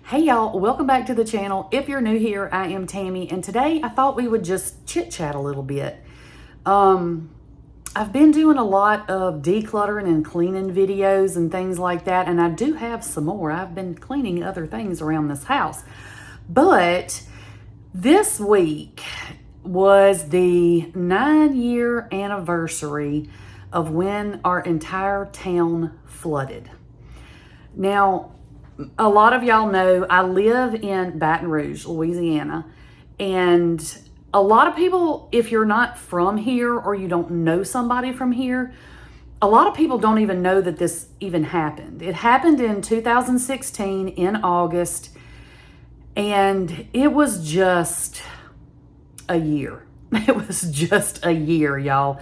Hey y'all, welcome back to the channel. If you're new here, I am Tammy, and today I thought we would just chit chat a little bit. I've been doing a lot of decluttering and cleaning videos and things like that, and I do have some more. I've been cleaning other things around this house. But this week was the 9-year anniversary of when our entire town flooded. Now, a lot of y'all know I live in Baton Rouge, Louisiana, and a lot of people, if you're not from here or you don't know somebody from here, a lot of people don't even know that this even happened. It happened in 2016 in August, and it was just a year. It was just a year, y'all.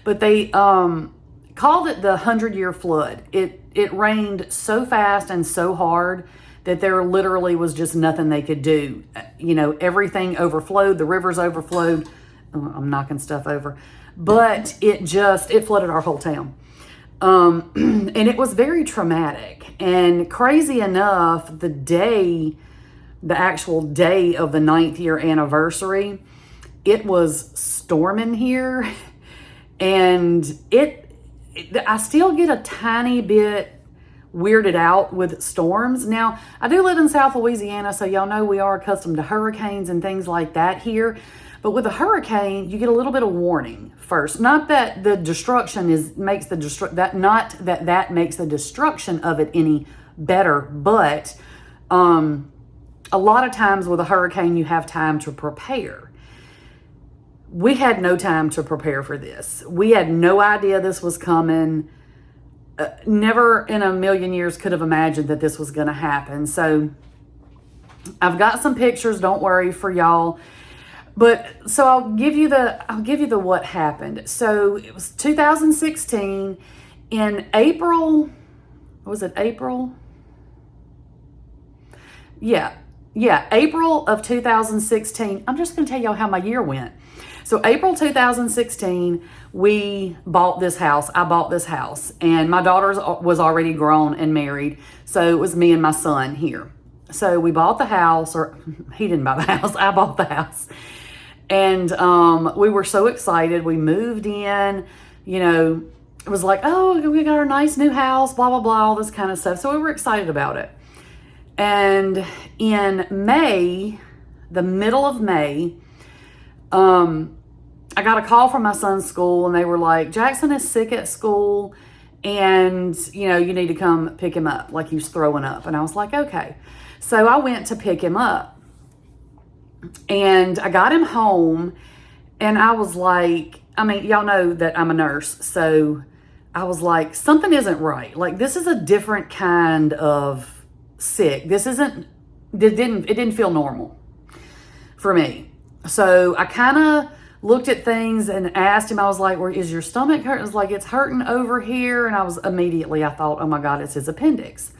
But they called it the 100-year flood. It rained so fast and so hard that there literally was just nothing they could do. You know, everything overflowed, the rivers overflowed. Oh, I'm knocking stuff over. But it flooded our whole town. And it was very traumatic. And crazy enough, the actual day of the 9th year anniversary, it was storming here. And I still get a tiny bit weirded out with storms. Now, I do live in South Louisiana, so y'all know we are accustomed to hurricanes and things like that here. But with a hurricane, you get a little bit of warning first. Not that the destruction makes the destruction of it any better, but a lot of times with a hurricane, you have time to prepare. We had no time to prepare for this. We had no idea this was coming. Never in a million years could have imagined that this was going to happen. So I've got some pictures, don't worry, for y'all. But so I'll give you the what happened. So it was 2016 in April. Was it April? Yeah, April of 2016. I'm just going to tell y'all how my year went. So April 2016, we bought this house. I bought this house, and my daughter was already grown and married. So it was me and my son here. So we bought the house, or he didn't buy the house. I bought the house. And we were so excited. We moved in, you know, it was like, oh, we got our nice new house, blah, blah, blah, all this kind of stuff. So we were excited about it. And in May, the middle of May, I got a call from my son's school, and they were like, Jackson is sick at school, and, you know, you need to come pick him up. Like, he was throwing up. And I was like, okay. So I went to pick him up, and I got him home, and I was like, I mean, y'all know that I'm a nurse. So I was like, something isn't right. Like, this is a different kind of sick. It didn't feel normal for me. So I kind of looked at things and asked him, I was like, is your stomach hurting? It was like, it's hurting over here. And I thought, oh my God, it's his appendix.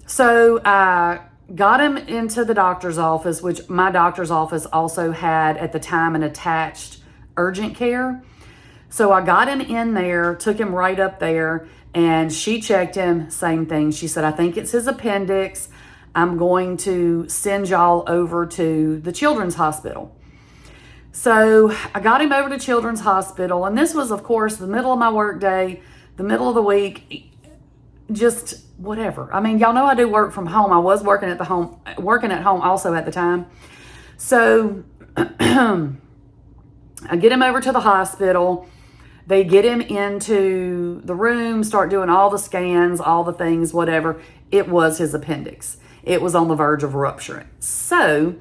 So I got him into the doctor's office, which my doctor's office also had at the time an attached urgent care. So I got him in there, took him right up there, and she checked him, same thing. She said, I think it's his appendix. I'm going to send y'all over to the children's hospital. So I got him over to Children's Hospital, and this was, of course, the middle of my work day, the middle of the week, just whatever. I mean, y'all know I do work from home. I was working at home also at the time. So I get him over to the hospital. They get him into the room, start doing all the scans, all the things, whatever. It was his appendix. It was on the verge of rupturing. So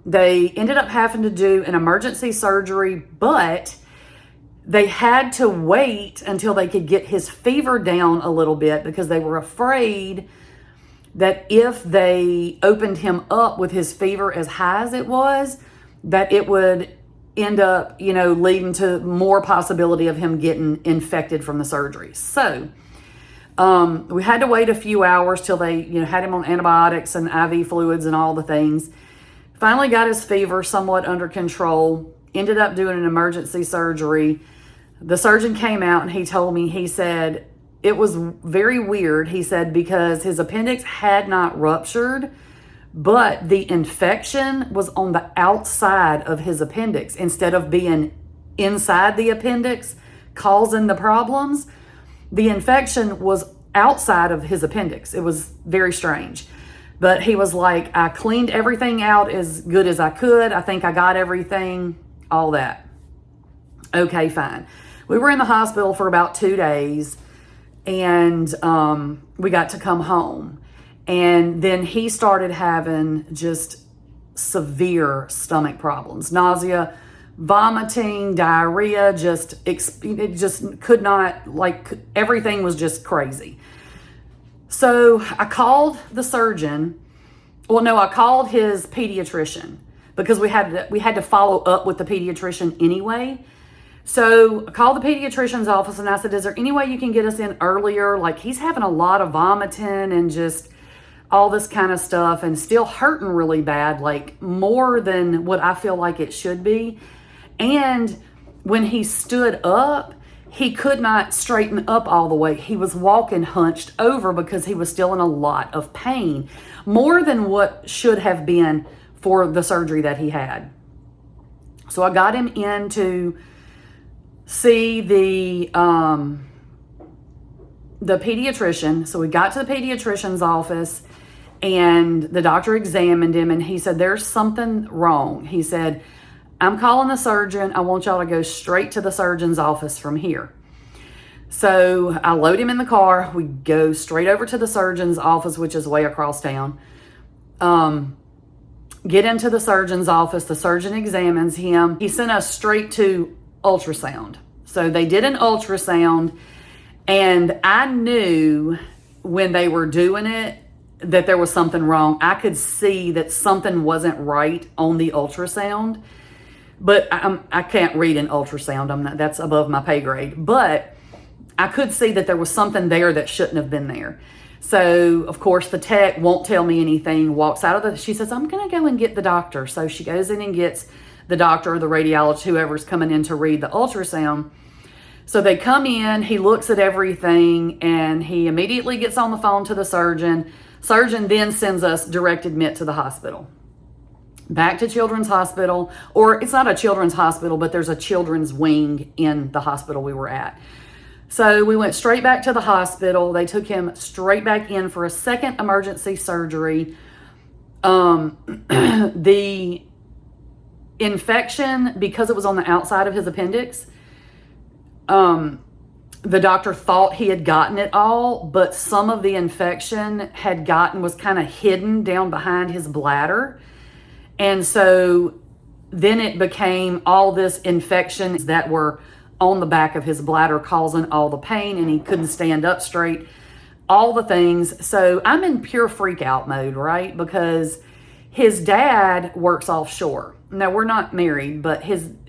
they ended up having to do an emergency surgery, but they had to wait until they could get his fever down a little bit, because they were afraid that if they opened him up with his fever as high as it was, that it would end up, you know, leading to more possibility of him getting infected from the surgery. So we had to wait a few hours till they, you know, had him on antibiotics and IV fluids and all the things. Finally got his fever somewhat under control, ended up doing an emergency surgery. The surgeon came out and he told me, he said, it was very weird, he said, because his appendix had not ruptured, but the infection was on the outside of his appendix instead of being inside the appendix causing the problems. The infection was outside of his appendix. It was very strange. But he was like, I cleaned everything out as good as I could. I think I got everything, all that. Okay, fine. We were in the hospital for about 2 days, and we got to come home. And then he started having just severe stomach problems, nausea, vomiting, diarrhea, it just could not, like, everything was just crazy. So I called the surgeon. Well, no, I called his pediatrician because we had to follow up with the pediatrician anyway. So I called the pediatrician's office and I said, is there any way you can get us in earlier? Like, he's having a lot of vomiting and just all this kind of stuff and still hurting really bad, like more than what I feel like it should be. And when he stood up, he could not straighten up all the way. He was walking hunched over because he was still in a lot of pain, more than what should have been for the surgery that he had. So I got him in to see the pediatrician. So we got to the pediatrician's office and the doctor examined him and he said, there's something wrong. He said, I'm calling the surgeon. I want y'all to go straight to the surgeon's office from here. So I load him in the car. We go straight over to the surgeon's office, which is way across town. Get into the surgeon's office. The surgeon examines him. He sent us straight to ultrasound. So they did an ultrasound, and I knew when they were doing it that there was something wrong. I could see that something wasn't right on the ultrasound, but I can't read an ultrasound. That's above my pay grade, but I could see that there was something there that shouldn't have been there. So, of course, the tech won't tell me anything, walks out of she says, I'm going to go and get the doctor. So she goes in and gets the doctor or the radiologist, whoever's coming in to read the ultrasound. So they come in, he looks at everything, and he immediately gets on the phone to the surgeon. Surgeon then sends us direct admit to the hospital. Back to Children's Hospital, or it's not a children's hospital, but there's a children's wing in the hospital we were at. So we went straight back to the hospital. They took him straight back in for a second emergency surgery. The infection, because it was on the outside of his appendix, the doctor thought he had gotten it all, but some of the infection was kind of hidden down behind his bladder. And so then it became all this infections that were on the back of his bladder causing all the pain, and he couldn't stand up straight, all the things. So I'm in pure freak out mode, right? Because his dad works offshore. Now, we're not married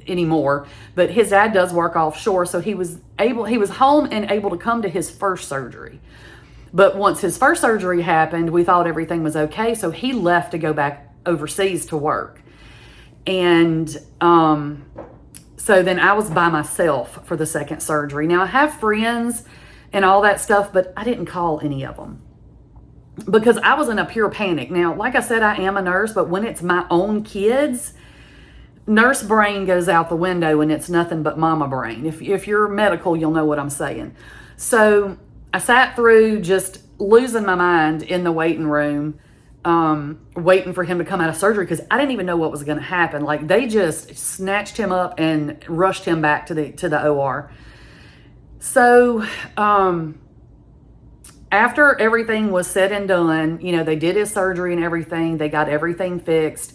anymore, but his dad does work offshore. So he was home and able to come to his first surgery. But once his first surgery happened, we thought everything was okay. So he left to go back overseas to work. And so then I was by myself for the second surgery. Now, I have friends and all that stuff, but I didn't call any of them because I was in a pure panic. Now, like I said, I am a nurse, but when it's my own kids, nurse brain goes out the window and it's nothing but mama brain. If you're medical, you'll know what I'm saying. So I sat through just losing my mind in the waiting room, waiting for him to come out of surgery because I didn't even know what was going to happen. Like, they just snatched him up and rushed him back to the OR. So after everything was said and done, they did his surgery and everything. They got everything fixed.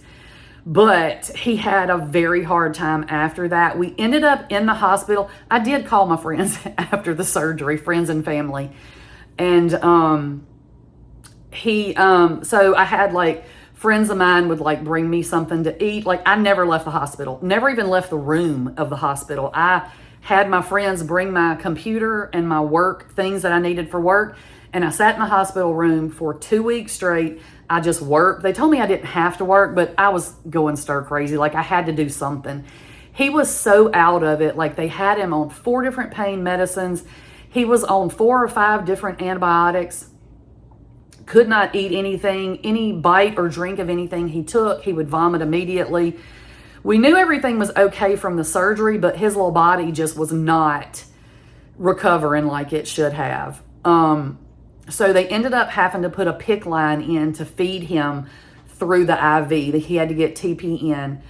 But he had a very hard time after that. We ended up in the hospital. I did call my friends after the surgery, friends and family. And so I had friends of mine would bring me something to eat. I never left the hospital, never even left the room of the hospital. I had my friends bring my computer and my work, things that I needed for work. And I sat in the hospital room for 2 weeks straight. I just worked. They told me I didn't have to work, but I was going stir crazy. I had to do something. He was so out of it. They had him on 4 different pain medicines. He was on 4 or 5 different antibiotics, could not eat anything, any bite or drink of anything he took, he would vomit immediately. We knew everything was okay from the surgery, but his little body just was not recovering like it should have. So they ended up having to put a PICC line in to feed him through the IV. He had to get TP in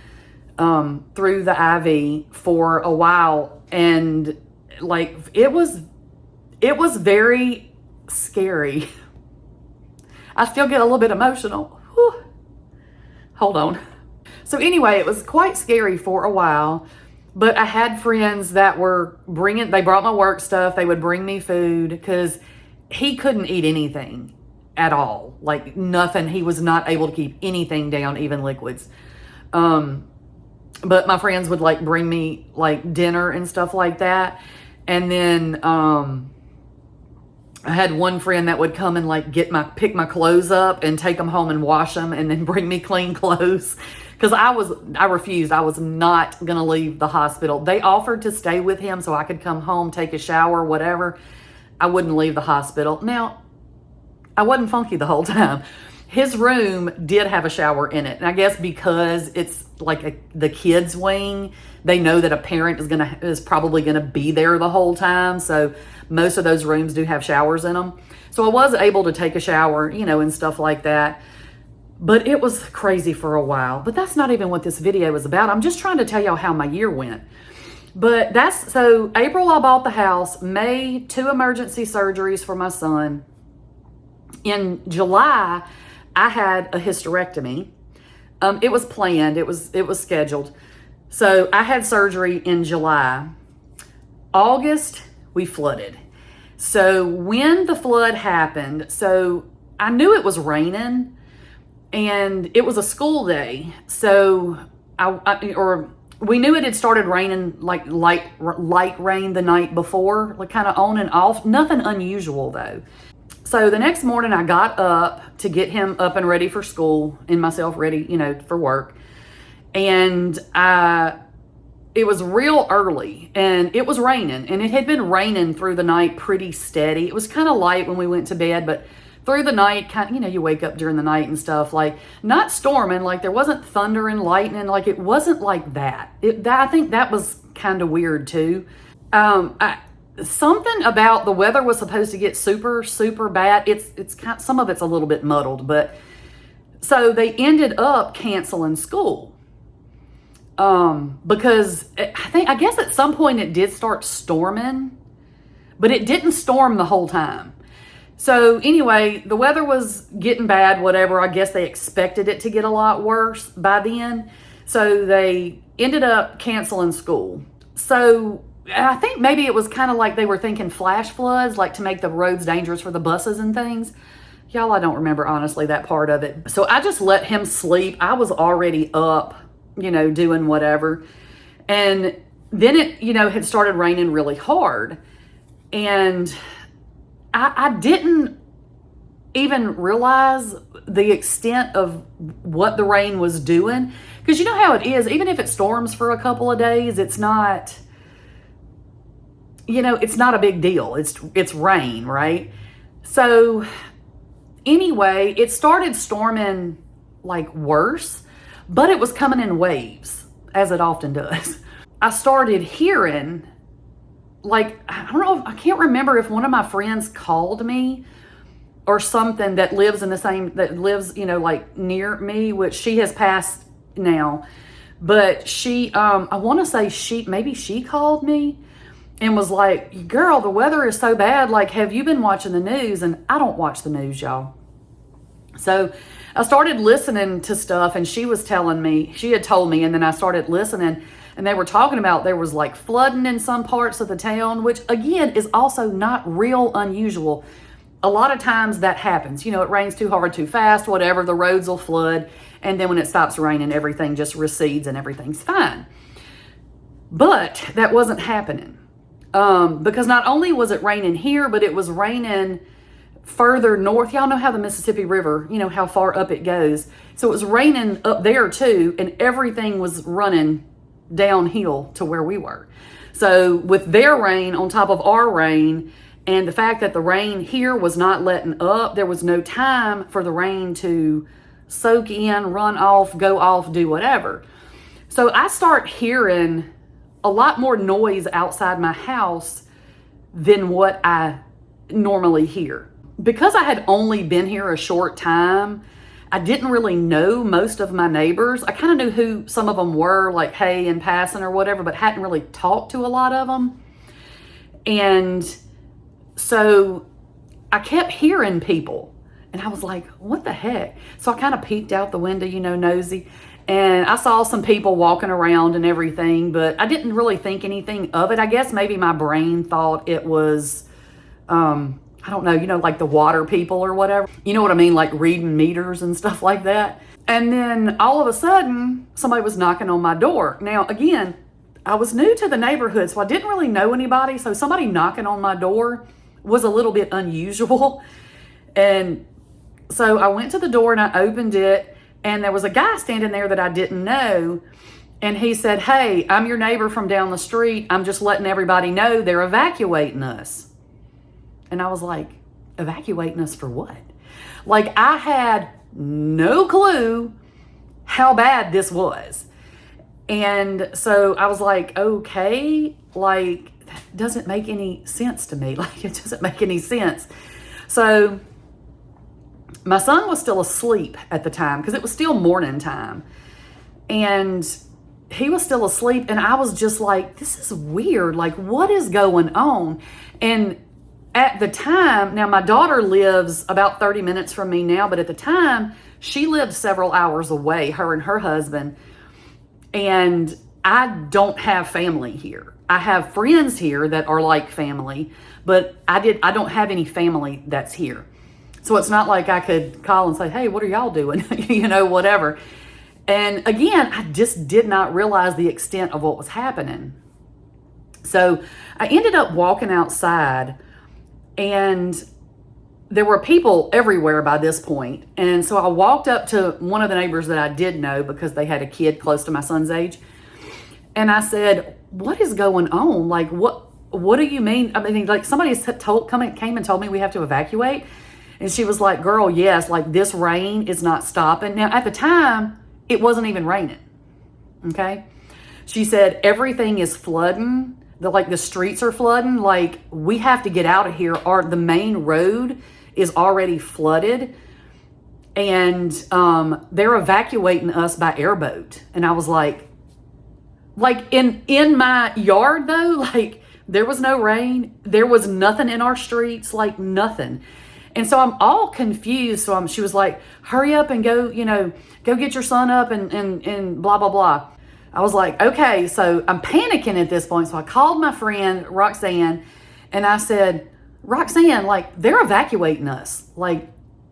through the IV for a while. And like, it was very scary. I still get a little bit emotional. Whew. Hold on. So anyway, it was quite scary for a while, but I had friends that were they brought my work stuff. They would bring me food because he couldn't eat anything at all. Like nothing. He was not able to keep anything down, even liquids. But my friends would like bring me like dinner and stuff like that. And then, I had one friend that would come and like pick my clothes up and take them home and wash them and then bring me clean clothes. Cause I refused. I was not going to leave the hospital. They offered to stay with him so I could come home, take a shower, whatever. I wouldn't leave the hospital. Now, I wasn't funky the whole time. His room did have a shower in it. And I guess because it's like the kids' wing, they know that a parent is probably gonna be there the whole time. So most of those rooms do have showers in them. So I was able to take a shower, and stuff like that. But it was crazy for a while. But that's not even what this video is about. I'm just trying to tell y'all how my year went. But so April I bought the house. May 2 emergency surgeries for my son. In July, I had a hysterectomy. It was planned. It was scheduled. So I had surgery in July. August, we flooded. So when the flood happened, so I knew it was raining and it was a school day. So we knew it had started raining, like light rain the night before, like kind of on and off. Nothing unusual though. So the next morning I got up to get him up and ready for school and myself ready, for work. And it was real early and it was raining, and it had been raining through the night pretty steady. It was kind of light when we went to bed, but through the night, you wake up during the night and stuff, like not storming, like there wasn't thunder and lightning. Like it wasn't like that. I think that was kind of weird too. Something about the weather was supposed to get super, super bad. It's some of it's a little bit muddled, but so they ended up canceling school. Because I guess at some point it did start storming, but it didn't storm the whole time. So anyway, the weather was getting bad, whatever. I guess they expected it to get a lot worse by then. So they ended up canceling school. So I think maybe it was kind of like they were thinking flash floods, like to make the roads dangerous for the buses and things. Y'all, I don't remember honestly that part of it. So I just let him sleep. I was already up, doing whatever. And then it, had started raining really hard. And I didn't even realize the extent of what the rain was doing. Because you know how it is, even if it storms for a couple of days, it's not, it's not a big deal. It's rain, right? So anyway, it started storming like worse, but it was coming in waves, as it often does. I started hearing, like, I don't know, I can't remember if one of my friends called me or something that lives like near me, which she has passed now. But she, I want to say maybe she called me and was like, girl, the weather is so bad. Like, have you been watching the news? And I don't watch the news, y'all. So I started listening to stuff, and she had told me, and then I started listening, and they were talking about there was like flooding in some parts of the town, which again is also not real unusual. A lot of times that happens. It rains too hard, too fast, whatever, the roads will flood. And then when it stops raining, everything just recedes and everything's fine. But that wasn't happening. Because not only was it raining here, but it was raining further north. Y'all know how the Mississippi River, how far up it goes. So it was raining up there too, and everything was running downhill to where we were. So with their rain on top of our rain, And the fact that the rain here was not letting up, there was no time for the rain to soak in, run off, go off, do whatever. So I start hearing a lot more noise outside my house than what I normally hear. Because I had only been here a short time, I didn't really know most of my neighbors. I kind of knew who some of them were, like, hey, in passing or whatever, but hadn't really talked to a lot of them. And so I kept hearing people, and I was like, what the heck? So I kind of peeked out the window, nosy, and I saw some people walking around and everything, but I didn't really think anything of it. I guess maybe my brain thought it was, I don't know, like the water people or whatever. You know what I mean? Like reading meters and stuff like that. And then all of a sudden, somebody was knocking on my door. Now, again, I was new to the neighborhood, so I didn't really know anybody. So somebody knocking on my door was a little bit unusual. And so I went to the door and I opened it, and there was a guy standing there that I didn't know. And he said, hey, I'm your neighbor from down the street. I'm just letting everybody know they're evacuating us. And I was like, evacuating us for what? Like, I had no clue how bad this was. And so I was like, okay, like, that doesn't make any sense to me. Like, it doesn't make any sense. So my son was still asleep at the time because it was still morning time. And he was still asleep. And I was just like, this is weird. Like, what is going on? And at the time, now my daughter lives about 30 minutes from me now, but at the time, she lived several hours away, her and her husband. And I don't have family here. I have friends here that are like family, but I don't have any family that's here. So it's not like I could call and say, hey, what are y'all doing? Whatever. And again, I just did not realize the extent of what was happening. So I ended up walking outside, and there were people everywhere by this point. And so I walked up to one of the neighbors that I did know because they had a kid close to my son's age. And I said, what is going on? Like, what do you mean? I mean, like, somebody came and told me we have to evacuate. And she was like, girl, yes, like, this rain is not stopping. Now, at the time, it wasn't even raining. Okay. She said, everything is flooding. The streets are flooding. Like, we have to get out of here. The main road is already flooded, and they're evacuating us by airboat. And I was like in my yard though, like, there was no rain, there was nothing in our streets, like nothing. And so I'm all confused. So she was like, hurry up and go get your son up and blah blah blah. I was like, okay, so I'm panicking at this point. So I called my friend, Roxanne, and I said, Roxanne, like, they're evacuating us. Like,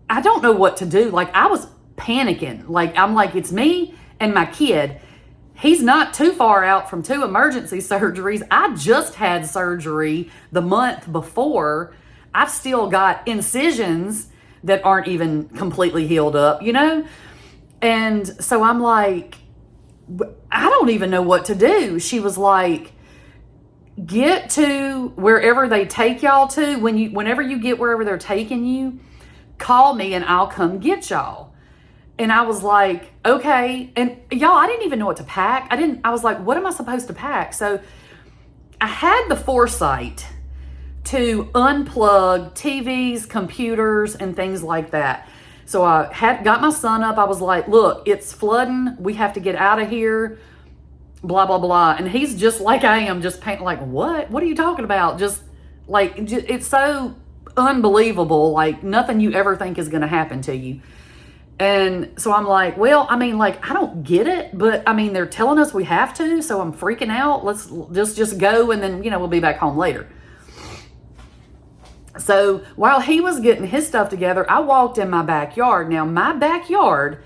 I don't know what to do. Like, I was panicking. Like, I'm like, it's me and my kid. He's not too far out from 2 emergency surgeries. I just had surgery the month before. I've still got incisions that aren't even completely healed up, And so I'm like, I don't even know what to do. She was like, get to wherever they take y'all to. Whenever you get wherever they're taking you, call me and I'll come get y'all. And I was like, okay. And y'all, I didn't even know what to pack. I was like, what am I supposed to pack? So I had the foresight to unplug TVs, computers, and things like that. So I got my son up. I was like, look, it's flooding. We have to get out of here, blah, blah, blah. And he's just like I am, just like, what? What are you talking about? Just like, it's so unbelievable. Like, nothing you ever think is going to happen to you. And so I'm like, well, I mean, like, I don't get it, but I mean, they're telling us we have to. So I'm freaking out. Let's just go. And then, we'll be back home later. So while he was getting his stuff together, I walked in my backyard. Now, my backyard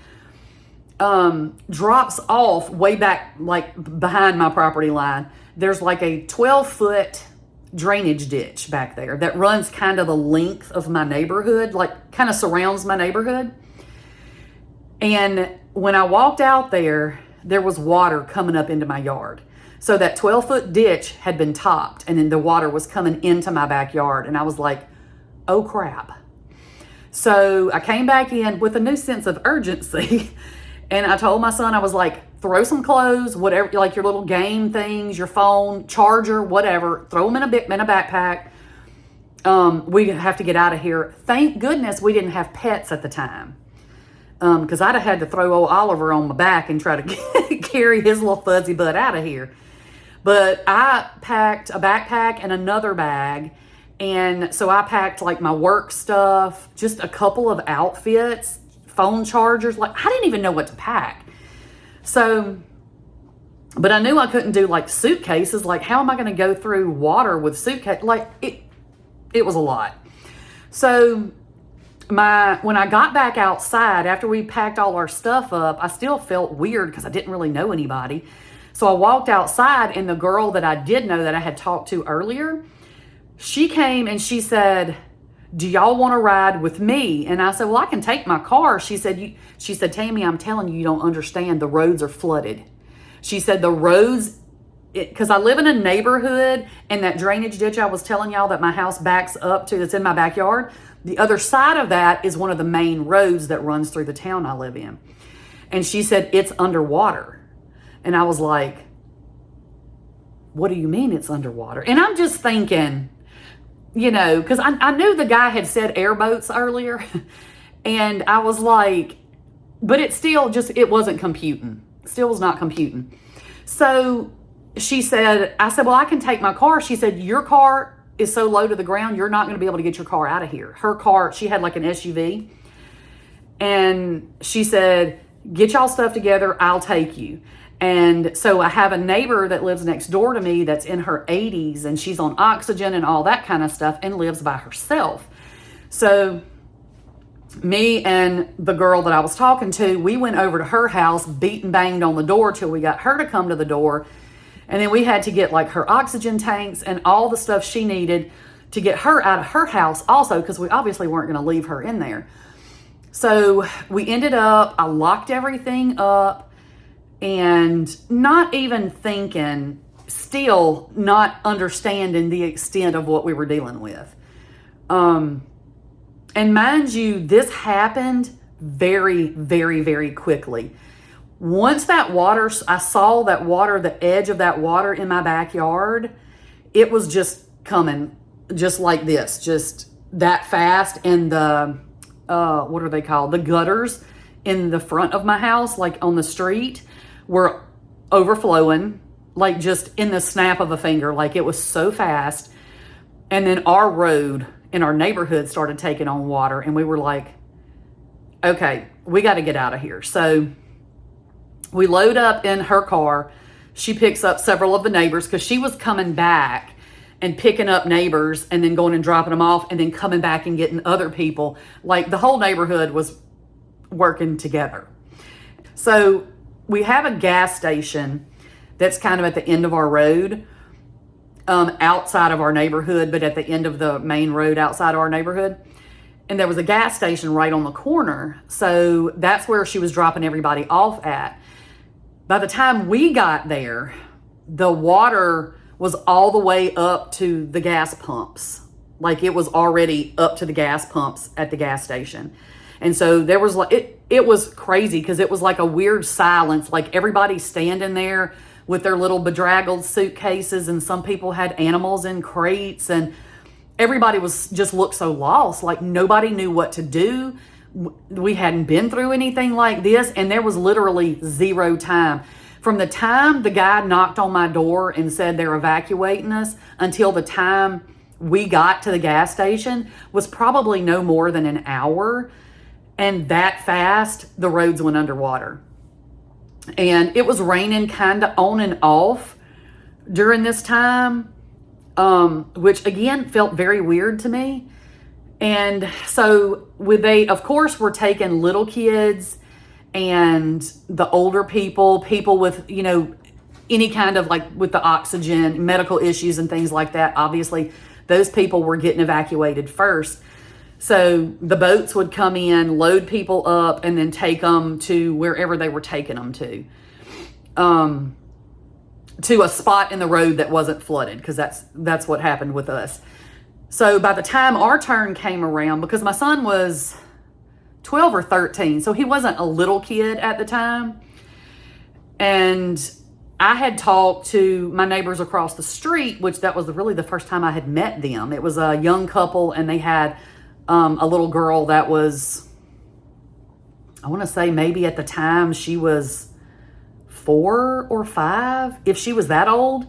drops off way back, like behind my property line. There's like a 12-foot drainage ditch back there that runs kind of the length of my neighborhood, like kind of surrounds my neighborhood. And when I walked out there, there was water coming up into my yard. So that 12-foot ditch had been topped, and then the water was coming into my backyard. And I was like, oh crap. So I came back in with a new sense of urgency. And I told my son, I was like, throw some clothes, whatever, like your little game things, your phone, charger, whatever, throw them in a backpack. We have to get out of here. Thank goodness we didn't have pets at the time. Because I'd have had to throw old Oliver on my back and try to carry his little fuzzy butt out of here. But I packed a backpack and another bag. And so I packed like my work stuff, just a couple of outfits, phone chargers. Like, I didn't even know what to pack. So, but I knew I couldn't do like suitcases. Like, how am I going to go through water with suitcase? Like, it was a lot. So when I got back outside after we packed all our stuff up, I still felt weird because I didn't really know anybody. So I walked outside, and the girl that I did know that I had talked to earlier, she came and she said, do y'all want to ride with me? And I said, well, I can take my car. She said, Tammy, I'm telling you, you don't understand. The roads are flooded. She said the roads, because I live in a neighborhood, and that drainage ditch I was telling y'all that my house backs up to, that's in my backyard, the other side of that is one of the main roads that runs through the town I live in. And she said, it's underwater. And I was like, what do you mean it's underwater? And I'm just thinking, because I knew the guy had said airboats earlier. And I was like, but it wasn't computing. Still was not computing. So I said, well, I can take my car. She said, your car is so low to the ground, you're not going to be able to get your car out of here. Her car, she had like an SUV. And she said, get y'all stuff together. I'll take you. And so I have a neighbor that lives next door to me that's in her 80s, and she's on oxygen and all that kind of stuff and lives by herself. So me and the girl that I was talking to, we went over to her house, beat and banged on the door till we got her to come to the door. And then we had to get like her oxygen tanks and all the stuff she needed to get her out of her house also, because we obviously weren't going to leave her in there. So we ended up, I locked everything up, and not even thinking, still not understanding the extent of what we were dealing with. And mind you, this happened very, very, very quickly. Once that water, I saw that water, the edge of that water in my backyard, it was just coming just like this, just that fast. And the, what are they called? The gutters in the front of my house, like on the street, were overflowing, like just in the snap of a finger. Like, it was so fast. And then our road in our neighborhood started taking on water, and we were like, okay, we got to get out of here. So we load up in her car. She picks up several of the neighbors, because she was coming back and picking up neighbors and then going and dropping them off and then coming back and getting other people. Like, the whole neighborhood was working together. So we have a gas station that's kind of at the end of our road, outside of our neighborhood, but at the end of the main road outside of our neighborhood. And there was a gas station right on the corner. So that's where she was dropping everybody off at. By the time we got there, the water was all the way up to the gas pumps. Like, it was already up to the gas pumps at the gas station. And so there was like, it was crazy, because it was like a weird silence. Like, everybody standing there with their little bedraggled suitcases, and some people had animals in crates, and everybody was just looked so lost. Like, nobody knew what to do. We hadn't been through anything like this, and there was literally zero time. From the time the guy knocked on my door and said they're evacuating us until the time we got to the gas station was probably no more than an hour. And that fast, the roads went underwater. And it was raining kind of on and off during this time, which again felt very weird to me. And so they, of course, were taking little kids and the older people with, any kind of like with the oxygen, medical issues and things like that. Obviously, those people were getting evacuated first. So the boats would come in, load people up, and then take them to wherever they were taking them to. to a spot in the road that wasn't flooded, because that's what happened with us. So by the time our turn came around, because my son was 12 or 13, so he wasn't a little kid at the time, and I had talked to my neighbors across the street, which that was really the first time I had met them. It was a young couple, and they had a little girl that was, I want to say maybe at the time she was 4 or 5, if she was that old.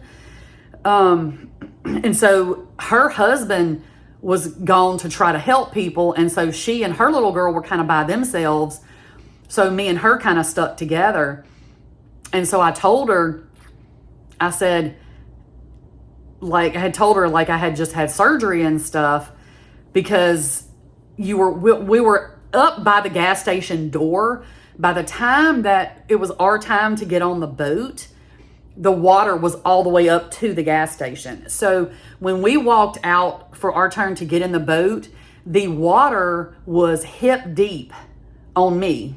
And so her husband was gone to try to help people, and so she and her little girl were kind of by themselves. So me and her kind of stuck together. And so I told her, I said, like, I had told her, like, I had just had surgery and stuff, because we were up by the gas station door. By the time that it was our time to get on the boat, the water was all the way up to the gas station. So when we walked out for our turn to get in the boat, the water was hip deep on me.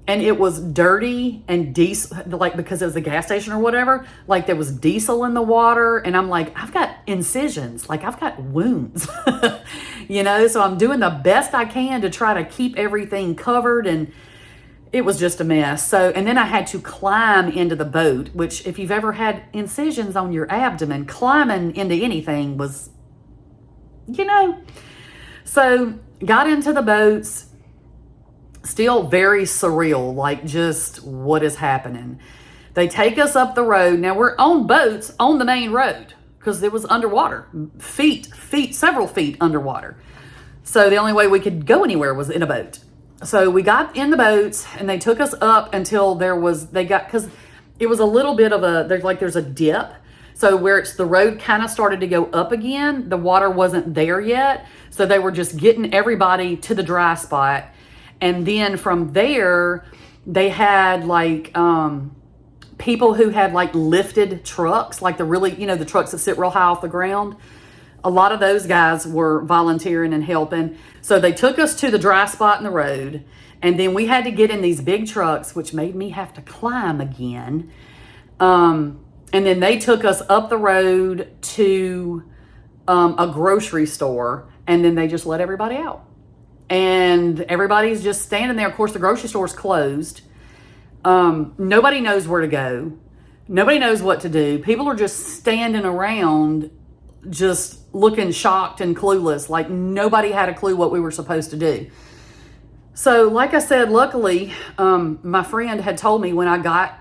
And it was dirty and diesel, like, because it was a gas station or whatever, like there was diesel in the water. And I'm like, I've got incisions, like I've got wounds, you know? So I'm doing the best I can to try to keep everything covered. And it was just a mess. So, and then I had to climb into the boat, which if you've ever had incisions on your abdomen, climbing into anything was, you know. So got into the boats, still very surreal, like just what is happening. They take us up the road. Now we're on boats on the main road because it was underwater, several feet underwater. So the only way we could go anywhere was in a boat. So we got in the boats and they took us up until because it was a little bit of there's a dip. So where the road kind of started to go up again, the water wasn't there yet. So they were just getting everybody to the dry spot. And then from there, they had like people who had like lifted trucks, like the trucks that sit real high off the ground. A lot of those guys were volunteering and helping. So they took us to the dry spot in the road. And then we had to get in these big trucks, which made me have to climb again. And then they took us up the road to a grocery store. And then they just let everybody out. And everybody's just standing there. Of course, the grocery store's closed. Nobody knows where to go. Nobody knows what to do. People are just standing around, just looking shocked and clueless. Like nobody had a clue what we were supposed to do. So like I said, luckily, my friend had told me when I got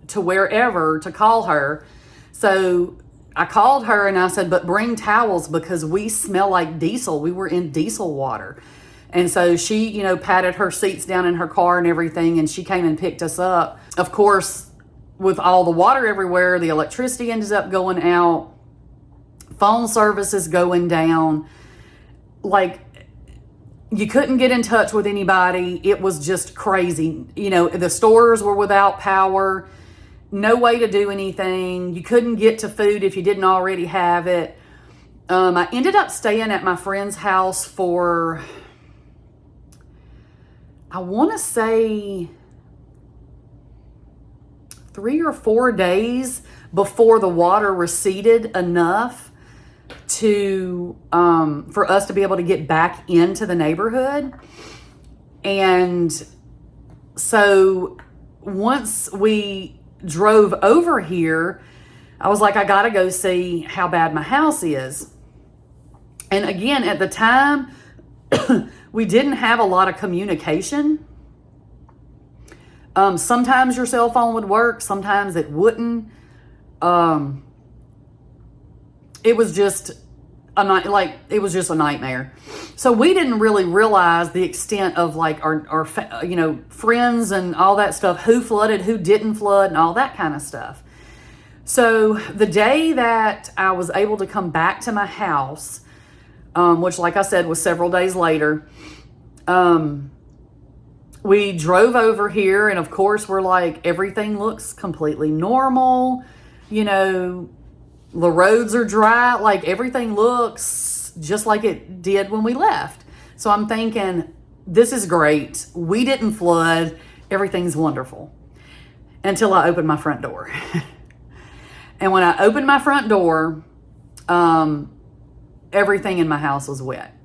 to wherever to call her. So I called her and I said, but bring towels because we smell like diesel. We were in diesel water. And so she, patted her seats down in her car and everything. And she came and picked us up. Of course, with all the water everywhere, the electricity ends up going out. Phone service is going down. Like, you couldn't get in touch with anybody. It was just crazy. The stores were without power. No way to do anything. You couldn't get to food if you didn't already have it. I ended up staying at my friend's house for, I want to say 3 or 4 days before the water receded enough to for us to be able to get back into the neighborhood. And so once we drove over here, I was like, I gotta go see how bad my house is. And again, at the time, we didn't have a lot of communication. Sometimes your cell phone would work, sometimes it wouldn't. It was just a nightmare. So we didn't really realize the extent of like our friends and all that stuff, who flooded, who didn't flood, and all that kind of stuff. So the day that I was able to come back to my house, which like I said was several days later, we drove over here, and of course we're like, everything looks completely normal. The roads are dry, like everything looks just like it did when we left. So I'm thinking, this is great. We didn't flood. Everything's wonderful. until I opened my front door. And when I opened my front door, everything in my house was wet.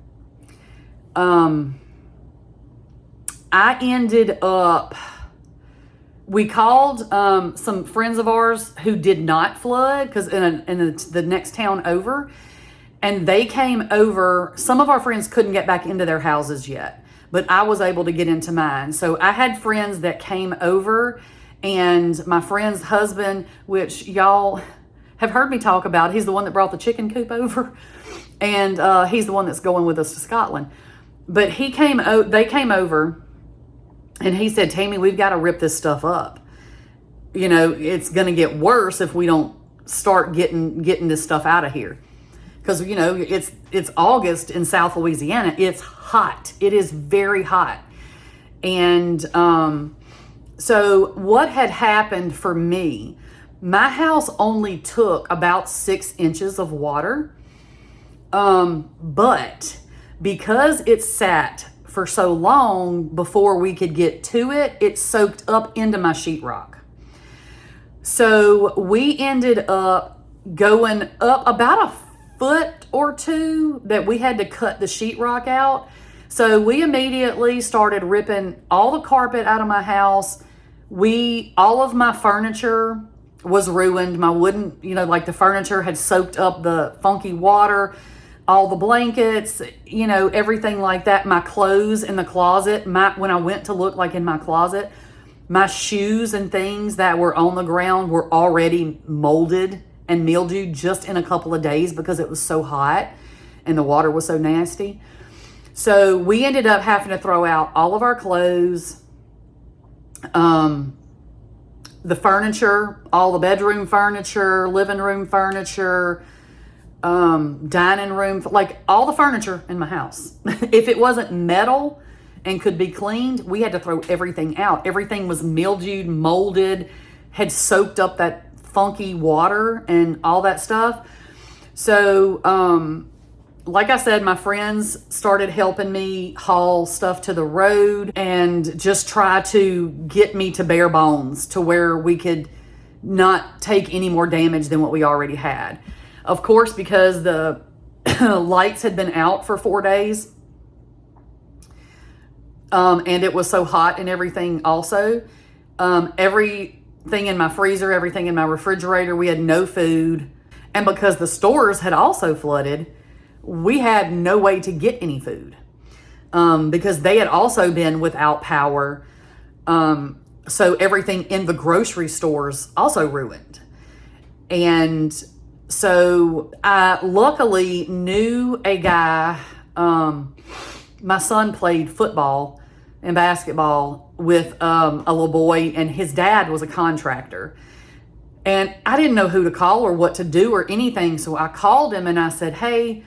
I ended up, we called some friends of ours who did not flood, because in the next town over, and they came over. Some of our friends couldn't get back into their houses yet, but I was able to get into mine. So I had friends that came over, and my friend's husband, which y'all have heard me talk about, he's the one that brought the chicken coop over, and he's the one that's going with us to Scotland. But they came over, and he said, Tammy, we've got to rip this stuff up. You know, it's going to get worse if we don't start getting this stuff out of here. Because, you know, it's August in South Louisiana. It's hot. It is very hot. And so what had happened for me, my house only took about 6 inches of water. But because it sat for so long before we could get to it, it soaked up into my sheetrock. So we ended up going up about a foot or two that we had to cut the sheetrock out. So we immediately started ripping all the carpet out of my house. All of my furniture was ruined. My wooden, you know, like the furniture had soaked up the funky water. All the blankets, you know, everything like that. My clothes in the closet, when I went to look like in my closet, my shoes and things that were on the ground were already molded and mildewed just in a couple of days because it was so hot and the water was so nasty. So we ended up having to throw out all of our clothes, the furniture, all the bedroom furniture, living room furniture, dining room, like all the furniture in my house. If it wasn't metal and could be cleaned, we had to throw everything out. Everything was mildewed, molded, had soaked up that funky water and all that stuff. So, like I said, my friends started helping me haul stuff to the road and just try to get me to bare bones to where we could not take any more damage than what we already had. Of course, because the lights had been out for 4 days, and it was so hot and everything also, everything in my freezer, everything in my refrigerator, we had no food. And because the stores had also flooded, we had no way to get any food, because they had also been without power. So everything in the grocery stores also ruined. And so I luckily knew a guy. My son played football and basketball with a little boy, and his dad was a contractor. And I didn't know who to call or what to do or anything. So I called him and I said, hey,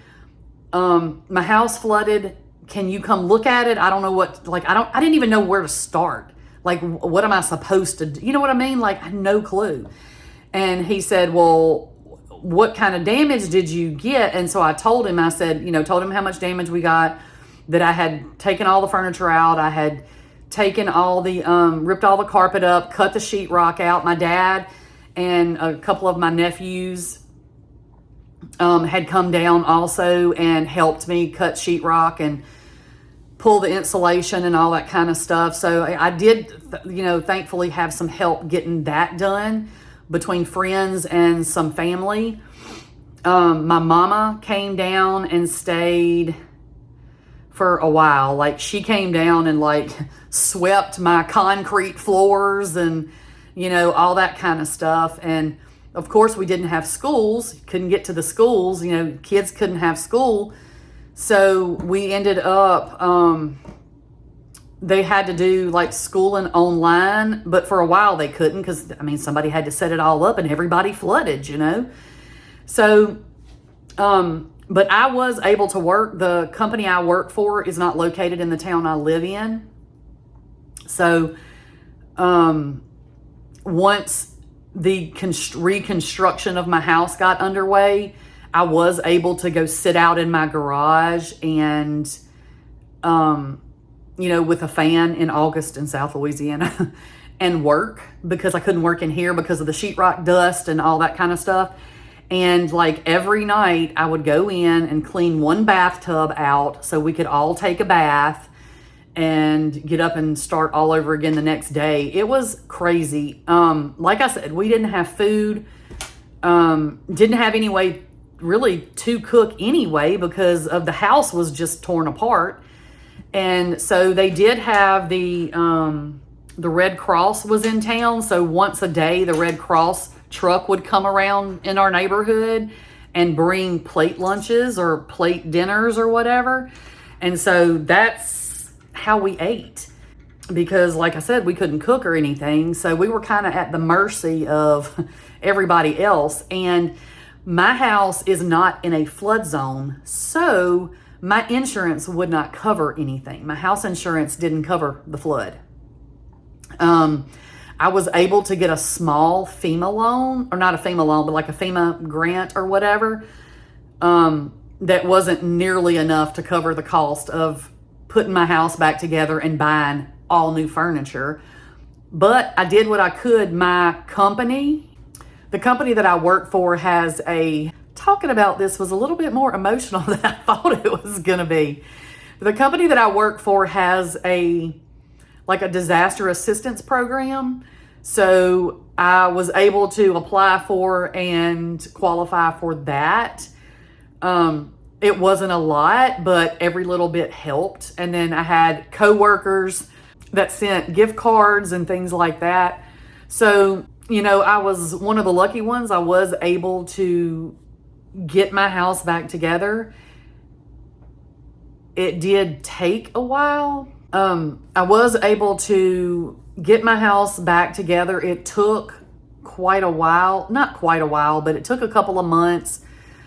my house flooded. Can you come look at it? I don't know what, like, I didn't even know where to start. Like, what am I supposed to do? You know what I mean? Like, I had no clue. And he said, well, what kind of damage did you get? And so I told him, told him how much damage we got, that I had taken all the furniture out. I had taken all the, ripped all the carpet up, cut the sheetrock out. My dad and a couple of my nephews had come down also and helped me cut sheetrock and pull the insulation and all that kind of stuff. So I did, thankfully have some help getting that done between friends and some family. My mama came down and stayed for a while. Like, she came down and like swept my concrete floors and, all that kind of stuff. And of course we didn't have schools, couldn't get to the schools, kids couldn't have school. So we ended up, they had to do like schooling online, but for a while they couldn't because, somebody had to set it all up and everybody flooded, So, but I was able to work. The company I work for is not located in the town I live in. So, once the reconstruction of my house got underway, I was able to go sit out in my garage and, with a fan in August in South Louisiana and work, because I couldn't work in here because of the sheetrock dust and all that kind of stuff. And like every night I would go in and clean one bathtub out so we could all take a bath and get up and start all over again the next day. It was crazy. Like I said, we didn't have food, didn't have any way really to cook anyway, because of the house was just torn apart. And so they did have the Red Cross was in town. So once a day, the Red Cross truck would come around in our neighborhood and bring plate lunches or plate dinners or whatever. And so that's how we ate, because like I said, we couldn't cook or anything. So we were kind of at the mercy of everybody else. And my house is not in a flood zone, so my insurance would not cover anything. My house insurance didn't cover the flood. I was able to get a small FEMA loan, or not a FEMA loan, but like a FEMA grant or whatever. That wasn't nearly enough to cover the cost of putting my house back together and buying all new furniture. But I did what I could. My company, the company that I work for, has talking about this was a little bit more emotional than I thought it was going to be. The company that I work for has a disaster assistance program. So I was able to apply for and qualify for that. It wasn't a lot, but every little bit helped. And then I had coworkers that sent gift cards and things like that. So, I was one of the lucky ones. I was able to get my house back together. It did take a while. I was able to get my house back together. It took quite a while, not quite a while, but it took a couple of months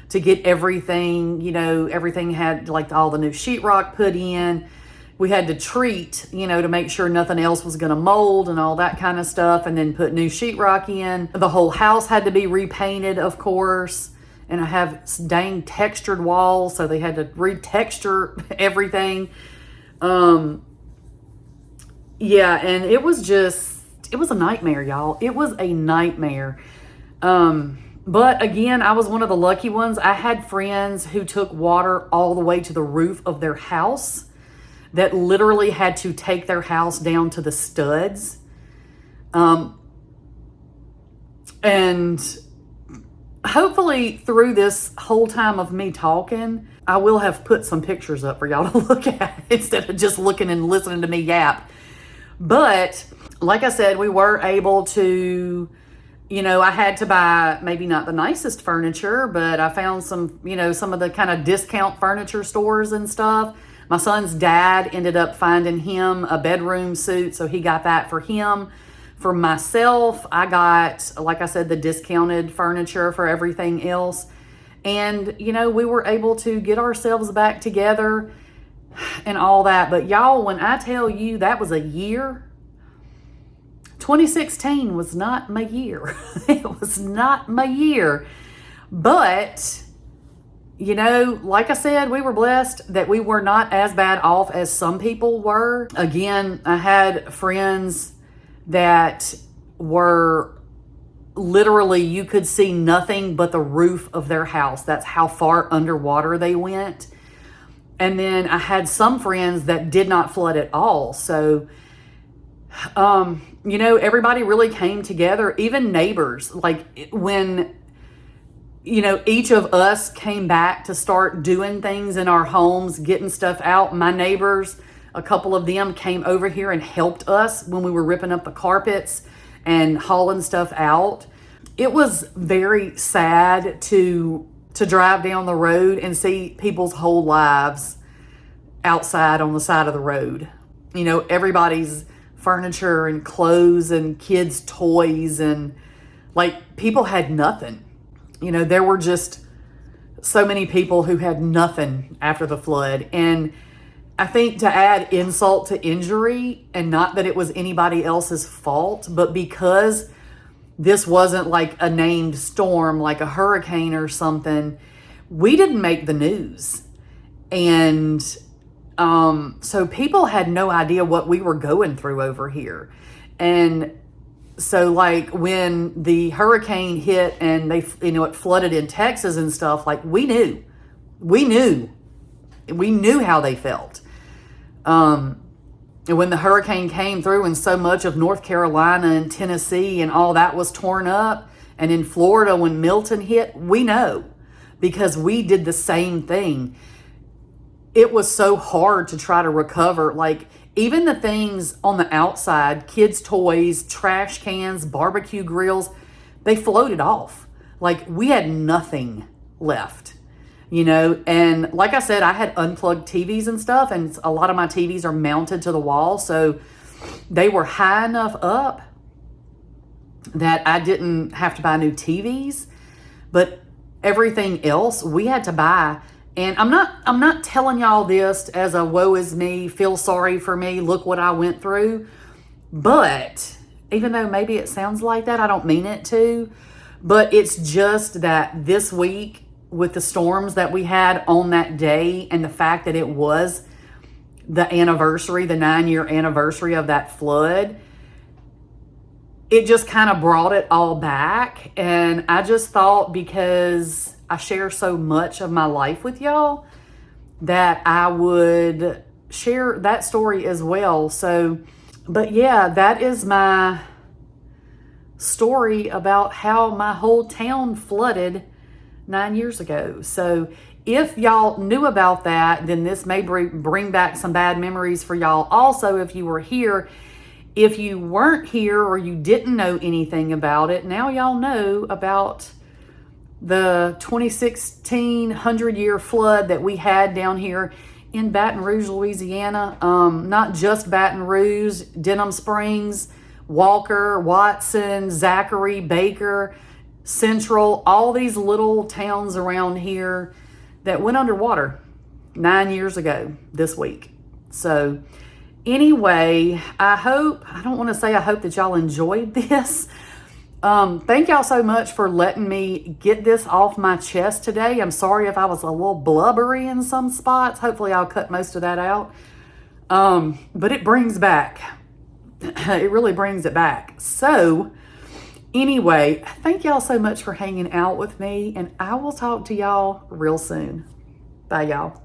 to get everything, everything had like all the new sheetrock put in. We had to treat, to make sure nothing else was going to mold and all that kind of stuff, and then put new sheetrock in. The whole house had to be repainted, of course. And I have dang textured walls, so they had to retexture everything. Yeah, and it was a nightmare, y'all. It was a nightmare. But again, I was one of the lucky ones. I had friends who took water all the way to the roof of their house, that literally had to take their house down to the studs. And hopefully through this whole time of me talking, I will have put some pictures up for y'all to look at instead of just looking and listening to me yap. But like I said, we were able to, I had to buy maybe not the nicest furniture, but I found some, some of the kind of discount furniture stores and stuff. My son's dad ended up finding him a bedroom suit, so he got that for him. For myself, I got, like I said, the discounted furniture for everything else. And, we were able to get ourselves back together and all that. But y'all, when I tell you that was a year, 2016 was not my year. It was not my year. But, like I said, we were blessed that we were not as bad off as some people were. Again, I had friends that were literally, you could see nothing but the roof of their house. That's how far underwater they went. And then I had some friends that did not flood at all. So, everybody really came together, even neighbors. Like when, each of us came back to start doing things in our homes, getting stuff out. My neighbors, a couple of them came over here and helped us when we were ripping up the carpets and hauling stuff out. It was very sad to drive down the road and see people's whole lives outside on the side of the road. Everybody's furniture and clothes and kids' toys, and like people had nothing. There were just so many people who had nothing after the flood. And I think to add insult to injury, and not that it was anybody else's fault, but because this wasn't like a named storm, like a hurricane or something, we didn't make the news. And so people had no idea what we were going through over here. And so like when the hurricane hit and they, it flooded in Texas and stuff, like we knew how they felt. And when the hurricane came through and so much of North Carolina and Tennessee and all that was torn up, and in Florida when Milton hit, we know because we did the same thing. It was so hard to try to recover. Like even the things on the outside, kids' toys, trash cans, barbecue grills, they floated off. Like we had nothing left. And like I said, I had unplugged TVs and stuff, and a lot of my TVs are mounted to the wall, so they were high enough up that I didn't have to buy new TVs, but everything else we had to buy. And I'm not telling y'all this as a woe is me, feel sorry for me, look what I went through, but even though maybe it sounds like that, I don't mean it to, but it's just that this week, with the storms that we had on that day and the fact that it was the anniversary, the 9-year anniversary of that flood, it just kind of brought it all back. And I just thought, because I share so much of my life with y'all, that I would share that story as well. So, but yeah, that is my story about how my whole town flooded 9 years ago. So if y'all knew about that, then this may bring back some bad memories for y'all. Also, if you were here, if you weren't here or you didn't know anything about it, now y'all know about the 2016 100-year flood that we had down here in Baton Rouge, Louisiana. Not just Baton Rouge, Denham Springs, Walker, Watson, Zachary, Baker, Central, all these little towns around here that went underwater 9 years ago this week. So anyway, I don't want to say I hope that y'all enjoyed this. Thank y'all so much for letting me get this off my chest today. I'm sorry if I was a little blubbery in some spots. Hopefully I'll cut most of that out. But it brings back, it really brings it back. So anyway, thank y'all so much for hanging out with me, and I will talk to y'all real soon. Bye, y'all.